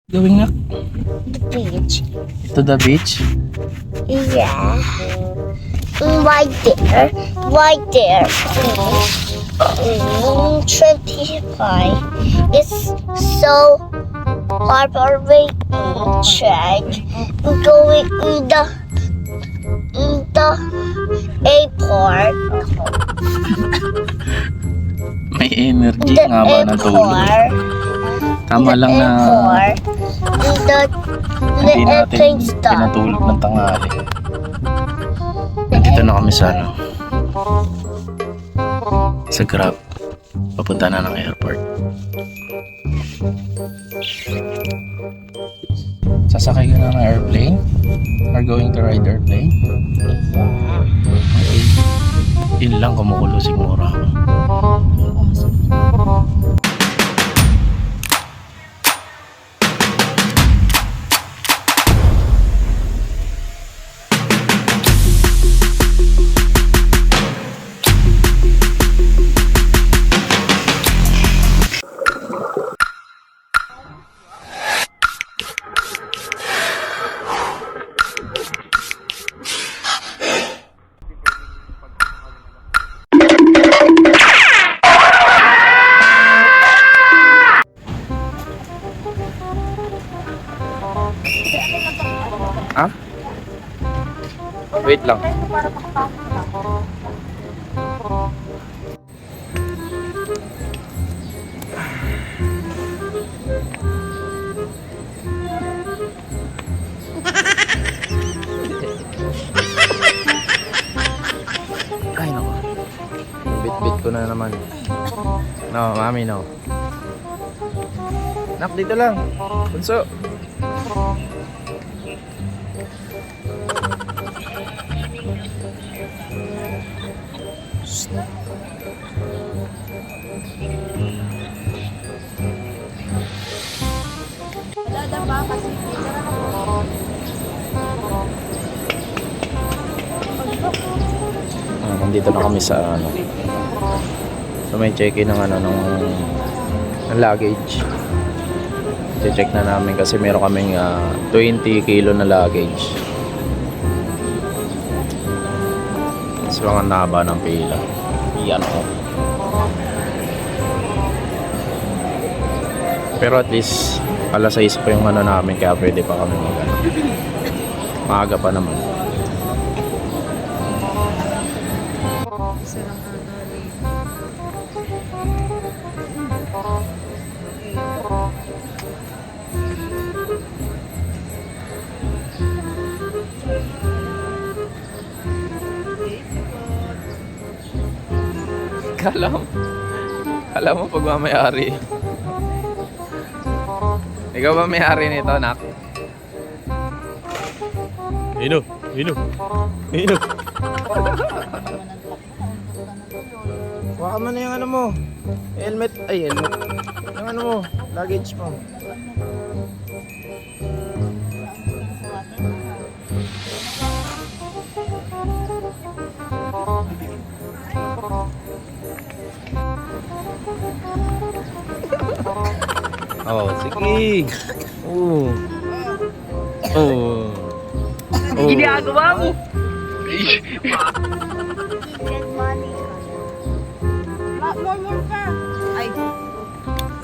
Going na The beach. to the beach. Yeah. Right there. Right there. 25. It's so operating check. Going in the airport. May energy The nga ba ng tulog? airport. Tama The lang na airport. The hindi natin airplane stop. pinatulog ng tanghali. Nandito na kami sa sa Grab. Papunta na ng airport. Sasakay ka na ng airplane? Are going to ride airplane? Okay. Yun lang, kumukulo siguro ako. Ah? Wait lang. Ay, naku. Bit-bit ko na naman. No, mami, no. Nak, dito lang. Bunso. Wala ba kasi Nandito na kami sa so may check-in ng ng luggage. I-check na namin kasi meron kaming 20 kilo na luggage. So ang haba ng pila. Iyan ko. Pero at least alas 6 pa yung namin kaya pwede pa kami maaga pa naman. isa lang rin. Kala mo pagmamayari. Ikaw ba may-ari nito, Nak? Ino. Waka mo na yung ano mo. Helmet. Yung ano mo, luggage mo. Oh, sige. Oh. Ginagawa mo. Get money. More ka. Ay.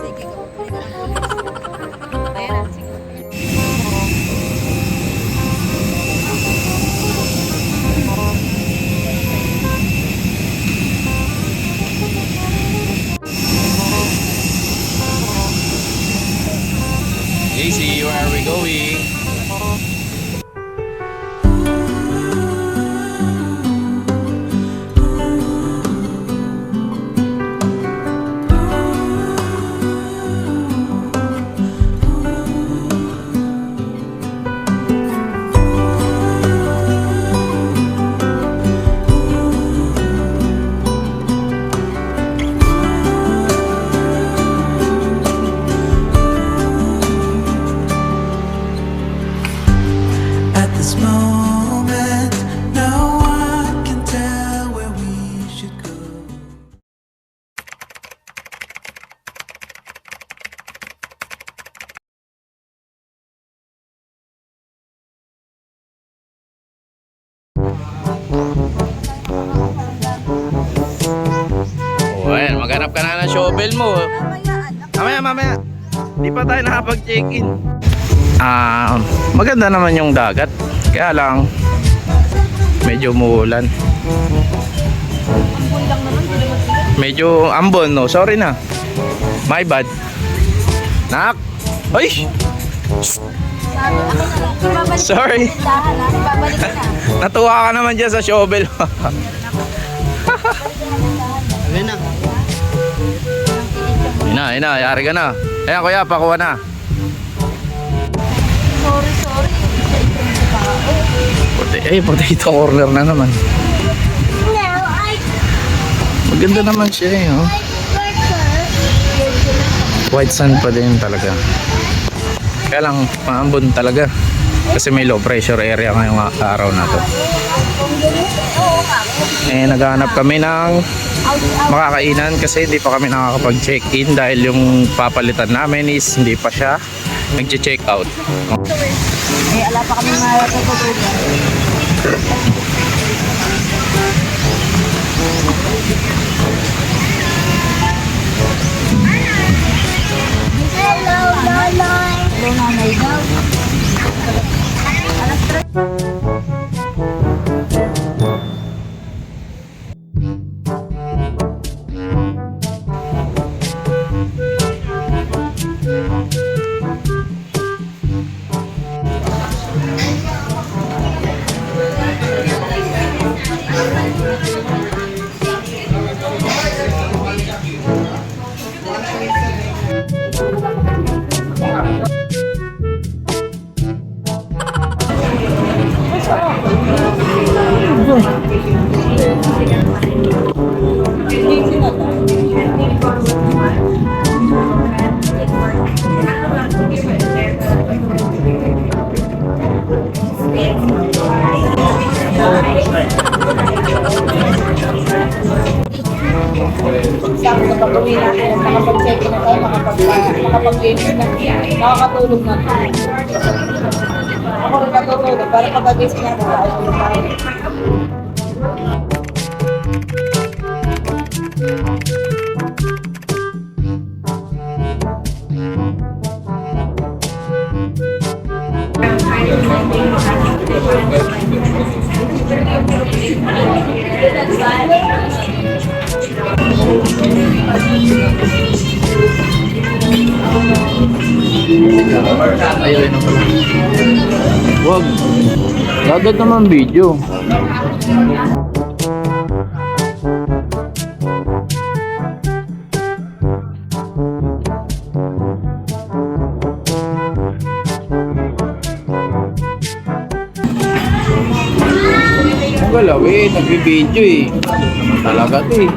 Sige, kapuli ka ng pulis. Ayan na, sige. JC, where are we going? Naghanap ka na ng shovel mo. Mamaya. Di pa tayo nakapag-check-in. Maganda naman yung dagat. Kaya lang, medyo umuulan. Medyo ambon, no? Sorry na. My bad. Nak! Ay! Sorry. Natuwa ka naman dyan sa shovel. Ina, yari ka na. Ayan kuya, pakuha na. Potato corner na naman. Maganda naman siya eh, oh. White sand pa din talaga. Kaya lang, maambon talaga. Kasi may low pressure area ngayong araw na to. Naghahanap kami ng makakainan kasi hindi pa kami nakakapag-check-in dahil yung papalitan namin is hindi pa siya nag-check out. Ala pa kami matutulog. Hello, Lola. Hello, nanay daw. Sabi sa pag-uwi natin, nakapag-check na tayo, nakapag-games na, nakakatulog na tayo. Ako rin natutulog, para pag-games na tayo. Ayun na pala. Wag. Dagat naman video. Ang galaw eh, nagbi-video eh. Talaga to eh.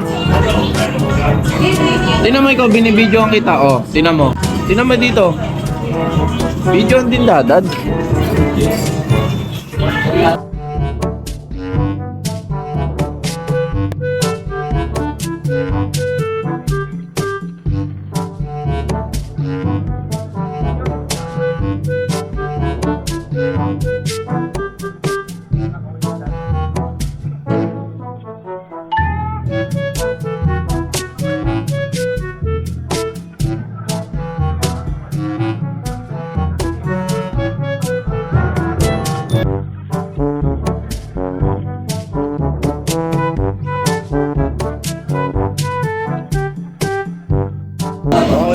Tinan mo ikaw, binibidyo ang kita oh. Tinan mo. Tinan mo dito. Video din dadad.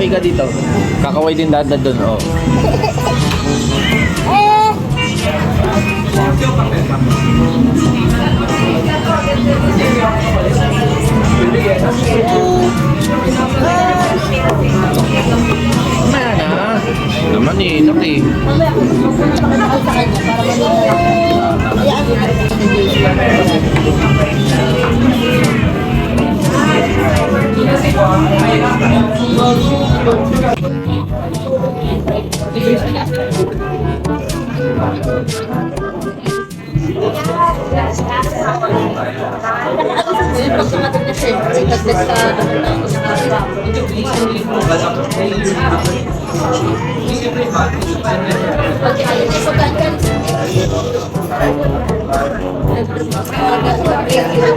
Kakaway ka dito. Kakaway din dadad doon, oh. Mamaya na. Naman eh, naki.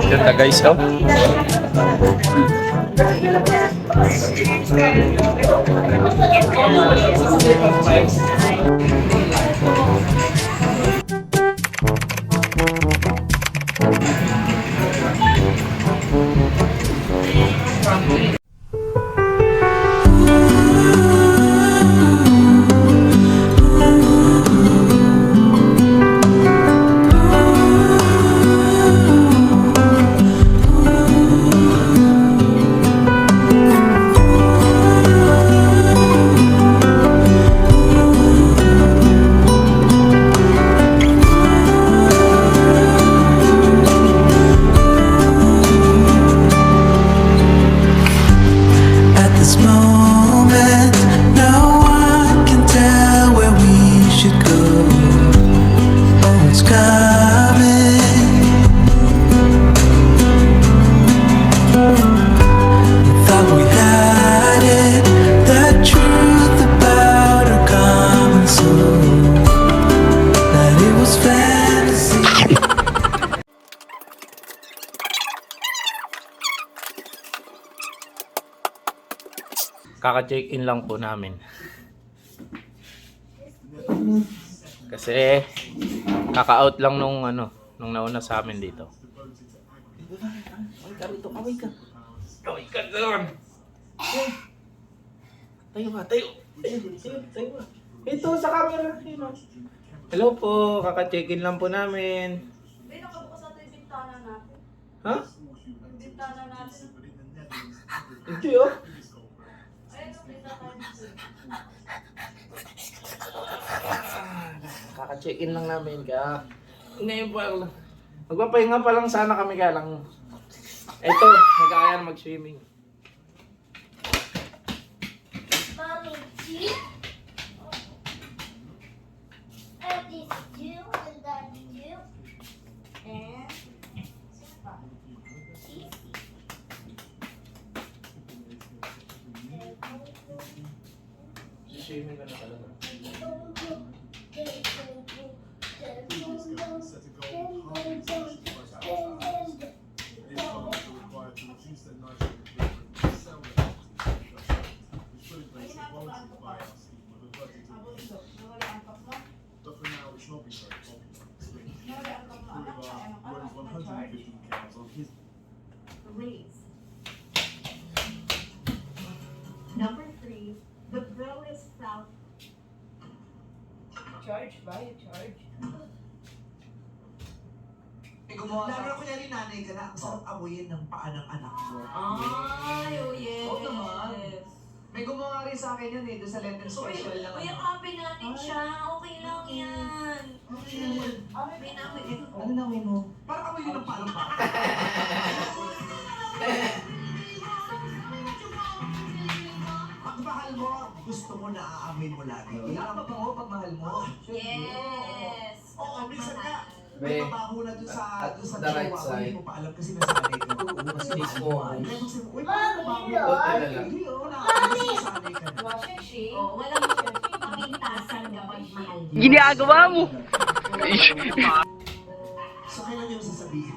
Ganda guys, oh. At this moment, no one can tell where we should go. Oh, it's coming. Thought we had it, the truth about our common soul, that it was fantasy. Kaka-check-in lang po namin. Kasi kaka-out lang nung nauna sa amin dito. Away ka rito, away ka. Away ka doon. Tayo ka, tayo. Tayo ka. Ito sa camera. Hello po, kaka-check-in lang po namin. May nakabukas natin yung bintana natin. Ha? Yung bintana natin. Hindi oh. Ayun, yung bintana natin. Kaka-check-in lang namin ka. Ngayon pa lang. Magpapahinga pa lang sana kami ka lang. Ito, nag-aaya mag-swimming. Mommy, two. And this two, and that two. And, Swimming ka na talaga. nawala ang cup mo. Nawala ang cup mo. Anak na charge. Raise. Number 3, the bill is south. Charge ba? You charge? Lalo ko yan nanay ka na, ang sarap amuyin ng paa ng anak mo. Ay, oh yes. Oo naman. May gumawa rin sa akin yan doon sa Lenten Special lang. Uy, yakapin natin siya. Okay lang yan. May namin ito. Ano namin mo? Parang amoy yun ng paa ng baka. Pag mahal mo, gusto mo na aamin mo lagi. Kailangan ba bango pag mahal mo? Yes. Oo, minsan nga. May- May mabaho na dun sa at jowa the right ko, side. hindi mo pa alam kasi nasanay ka. Oo, kasi Mismo. mahal mo. Kaya pag sabi mo, uy, bakit mabaho? Lord. Hindi, oo, kasi nasanay ka na. Washi. Oh, walang kapintasan kapag mahal mo. Ginagawa mo! So, kailan niyo sasabihin?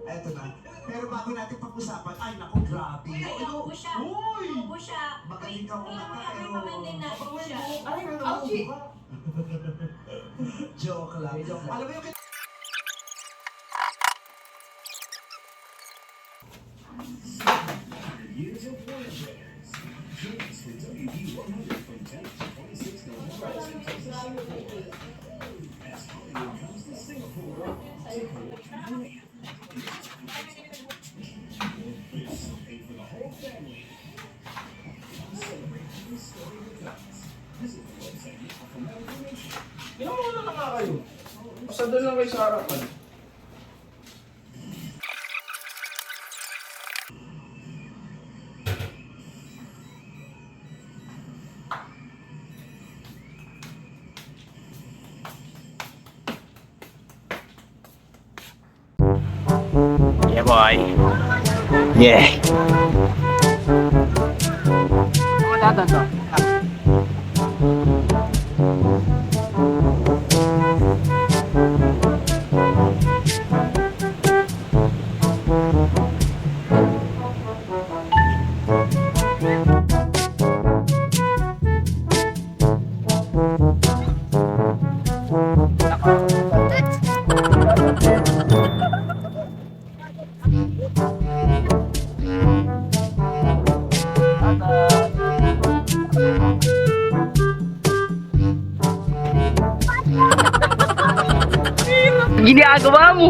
Eto na. Pero bago natin pag-usapan, ay naku, grabe. Uy, naubo siya. Uy! Naubo siya. Magaling ka Uy, kumanta, kami pero... pamangkin natin siya. Ay, Ouchie! Joke lang. Alam mo yung Ginawa na nga kayo. Basta doon lang kayo sa harapan. Yeah, boy. Yeah. ginagawa mo?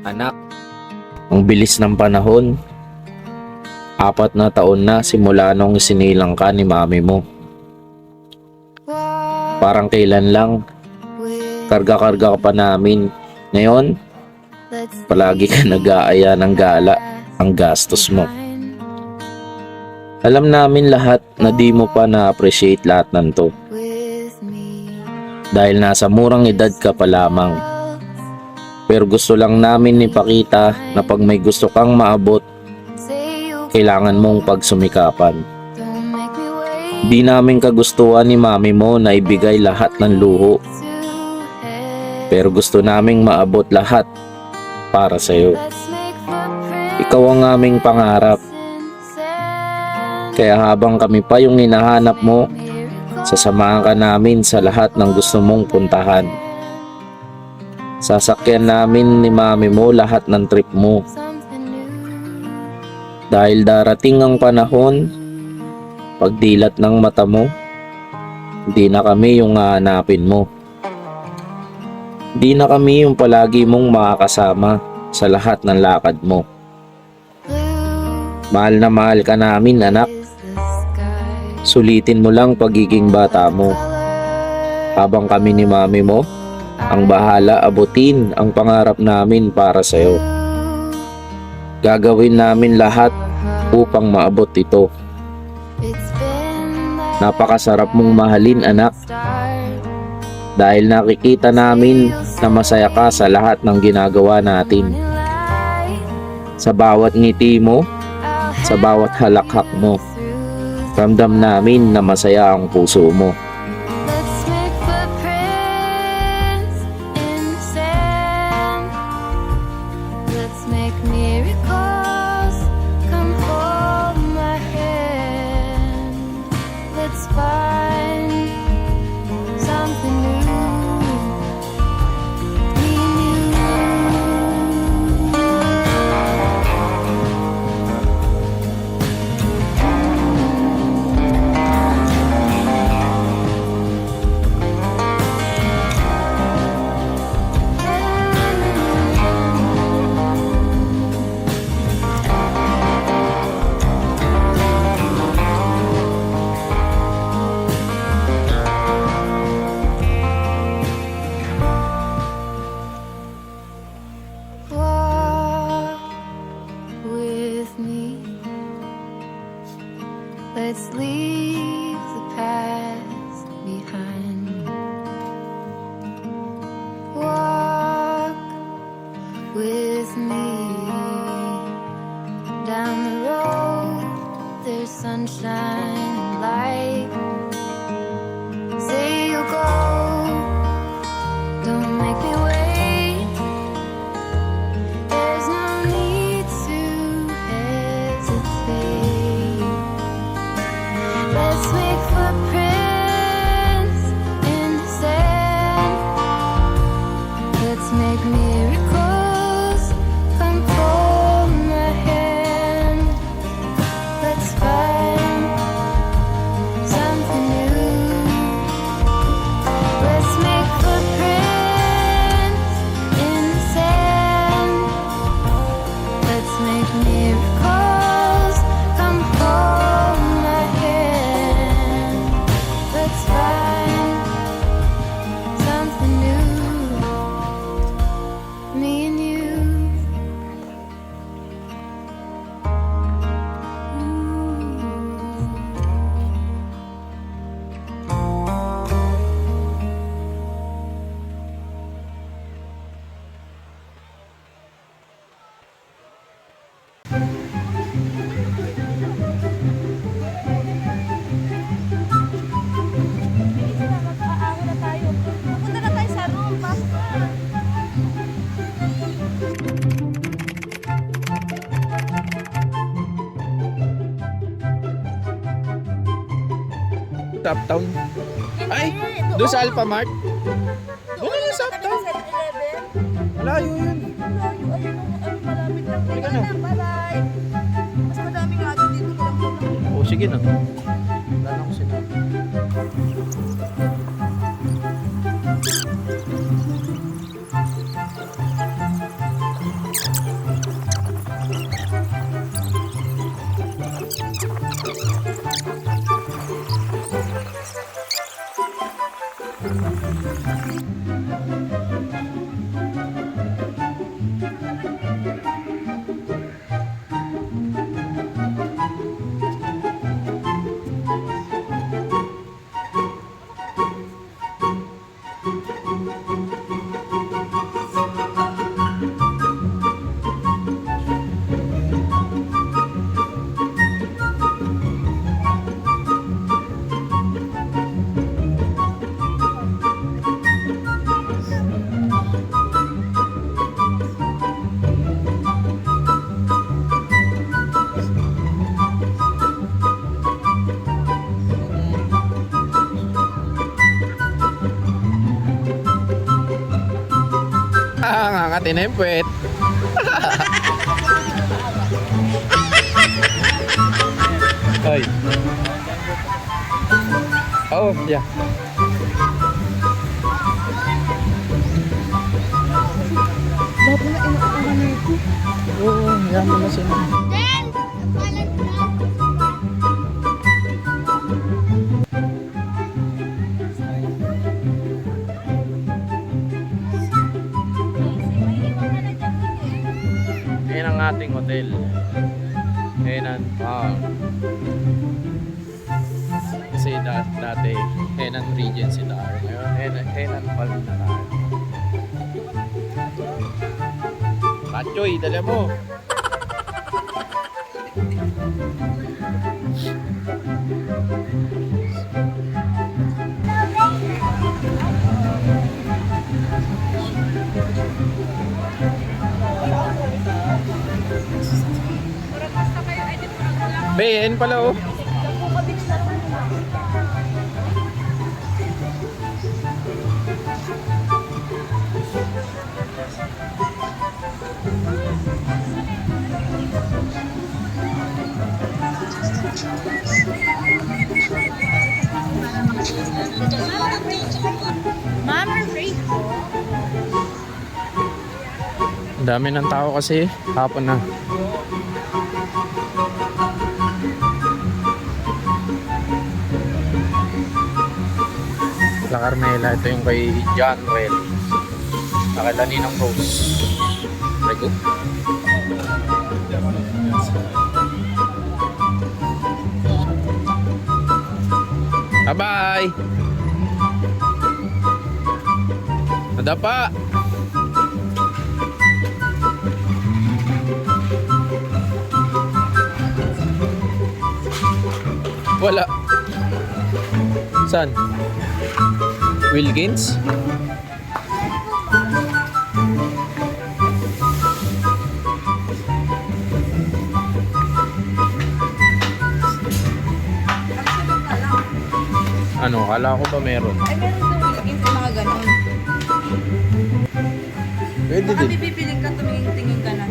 Anak, ang bilis ng panahon. 4 na taon na simula nung sinilang ka ni mami mo. Parang kailan lang, karga-karga ka pa namin. Ngayon, palagi ka nag-aaya ng gala, ang gastos mo. Alam namin lahat na di mo pa na-appreciate lahat ng to. Dahil nasa murang edad ka pa lamang. Pero gusto lang namin ipakita na pag may gusto kang maabot, kailangan mong pagsumikapan. Di namin kagustuhan ni mami mo na ibigay lahat ng luho. Pero gusto naming maabot lahat para sa'yo. Ikaw ang aming pangarap. Kaya habang kami pa yung hinahanap mo, sasamahan ka namin sa lahat ng gusto mong puntahan. Sasakyan namin ni mami mo lahat ng trip mo. Dahil darating ang panahon, pagdilat ng mata mo, hindi na kami yung hahanapin mo. Hindi na kami yung palagi mong makakasama sa lahat ng lakad mo. Mahal na mahal ka namin, anak. Sulitin mo lang pagiging bata mo. Habang kami ni mami mo, ang bahala abutin ang pangarap namin para sa'yo. Gagawin namin lahat upang maabot ito. Napakasarap mong mahalin, anak. Dahil nakikita namin na masaya ka sa lahat ng ginagawa natin. Sa bawat ngiti mo, sa bawat halakhak mo, ramdam namin na masaya ang puso mo. Let's leave the past behind. Walk with me down the road. There's sunshine and light. Say you'll go, don't make me wait. There's no need to hesitate. Let's make footprints in the sand. Let's make miracles come hold my hand. Let's find something new. Let's make footprints in the sand. Let's make miracles come hold my hand. Let's find something new. Me and you. Punta na tayo sa room. Sa Uptown. Ay, doon sa Alpha Mart. Doon na sa Uptown. 7-Eleven. Malayo yun. Ayun, malapit lang. Halika Wala na. na, bye-bye. Mas madami nga ito dito. Kulang-kulang. O, sige na. Wala na ako sinabi. Ngangati na yung puwet. Ay. Oh, yeah. Lahat na inuulan na ito. Oo, yan mo na sila. Then, walang Yan ang ating hotel. Yan ang kasi dati yan ang Regency Tower. Ngayon yan ang Palm na tayo. Pachoy, dala mo. Be, yan pala oh. Ang dami ng tao kasi hapon na. La Carmela, ito yung kay John Well. Nakita Ninong Rose. Very good. Bye-bye! Nadapa! Wala. Saan? Wilkins? Ano? Kala ko ba meron? Ay, meron daw ilagay sa mga ganon. Pwede Baka din. pipipiling ka, tumingin-tingin ka na.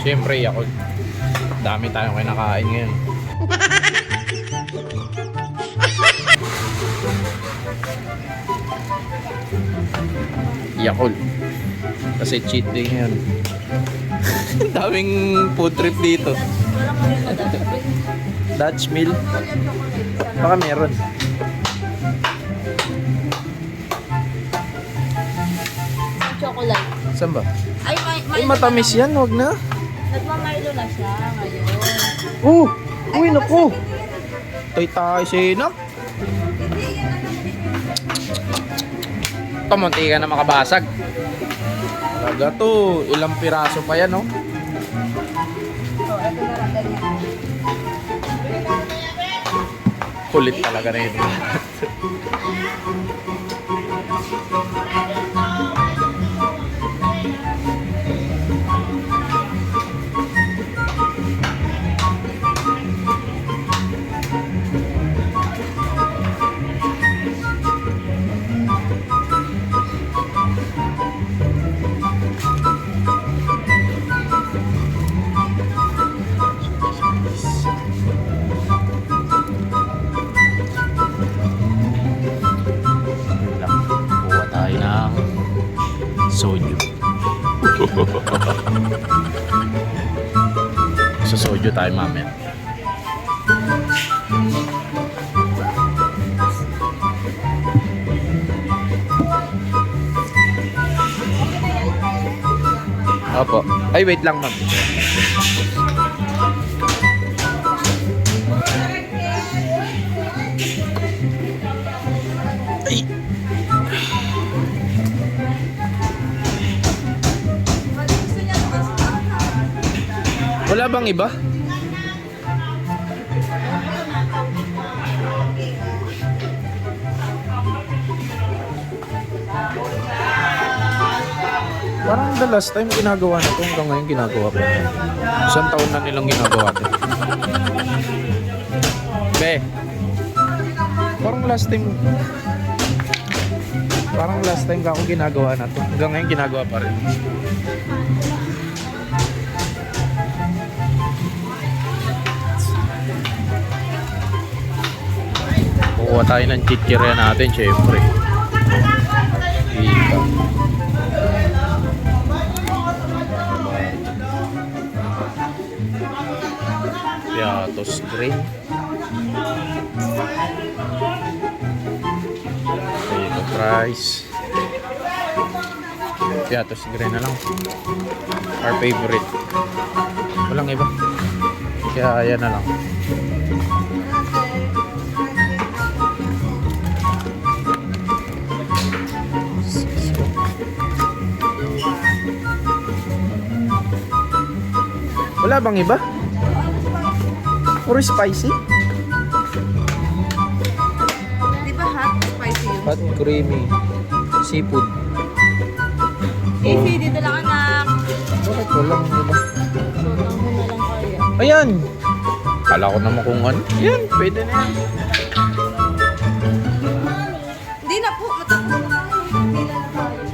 Siyempre, ako. Dami tayong kinakain ngayon. Yakult. Kasi cheat day ngayon. Daming food trip dito. Dutch meal. Baka meron. Chocolate. Saan ba? Ay, Ay, matamis yan. Huwag na. Nagmamilo na siya ngayon. Uy, naku. Tay tayo sinap. Kamunti ka na makabasag. Talaga to. Ilang piraso pa yan, no? Oh, ito na lang ganyan. Kulit talaga na ito. Yun lang. Kuha tayo ng soju. Sa soju tayo mamaya. Opo. Ay, wait lang, ma'am. Ay. Wala bang iba? Parang the last time ginagawa na ito, hanggang ngayon ginagawa pa. Isang taon na nilang ginagawa ito. Be, parang last time ka ako ginagawa na ito. Hanggang ngayon ginagawa pa rin. Kukuha tayo ng chichirya natin, syempre. Dito. Piatos green. Dito price. Piatos green na lang. Our favorite. Walang iba. Kaya ayan na lang. Wala bang iba? Puro spicy? Di ba hot spicy yun? Hot creamy seafood. Easy, dito lang anak. Bakit walang iba? So, tango na lang kaya. Ayan! Kala ko naman kung ano. Yan, pwede na yan. Hindi na po, matapos na tayo. Hindi na tayo.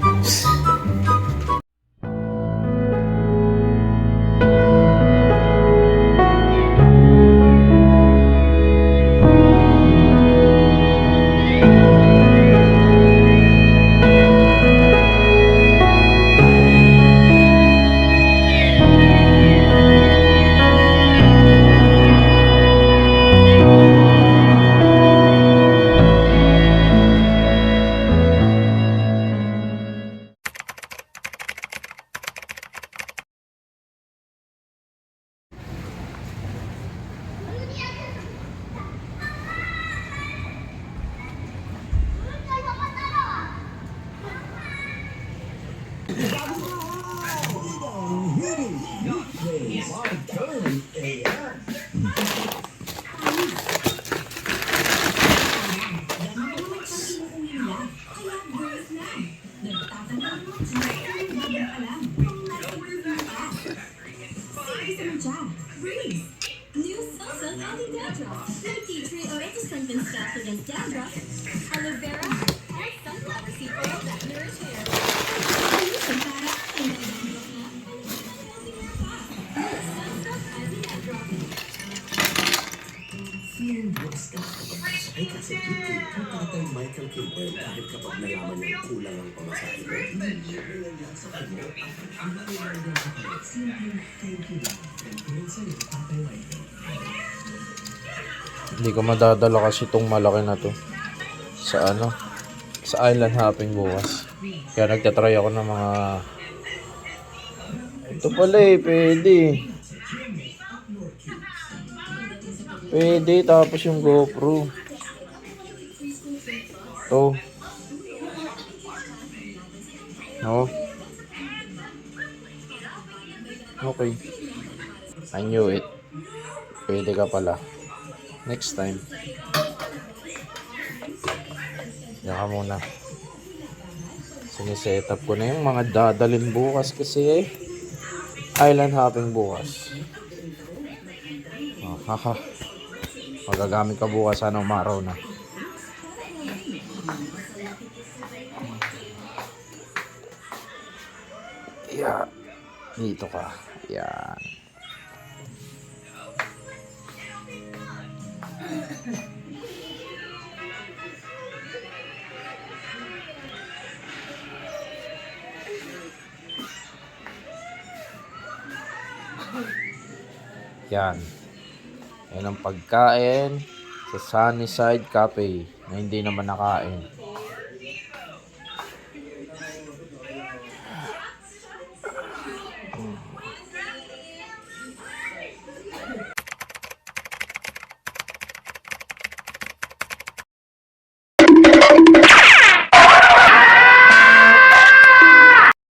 New Sunsilk Anti-Dandruff. With tea tree oil to strengthen scalp against dandruff, aloe vera, and sunflower seed oil that nourish hair. Ayusin para anti-dandruff na. New Sunsilk Anti-Dandruff. Fearless ka kapag masakay ka sa jeepney kung tatay Michael Kimber dahil kapag nalaman niyang kulang ang pamasahe mo, hindi mo yan sa kanya at pinanilang ng kapag simpleng thank you lang. Thank sa'yo, tatay Michael. Hindi ko madadala kasi itong malaki na to sa ano, sa island hopping bukas. Kaya nagtatry ako ng mga ito pala pwede tapos yung GoPro to no okay, I knew it. Pwede ka pala next time. Yan ka muna. Siniset up ko na yung mga dadalhin bukas kasi island hopping bukas. Oh, haha. Magagamit ka bukas sana umaraw na. Yeah. Dito ka. Yan. Yan. Yan ang pagkain sa Sunnyside Cafe na hindi naman nakain.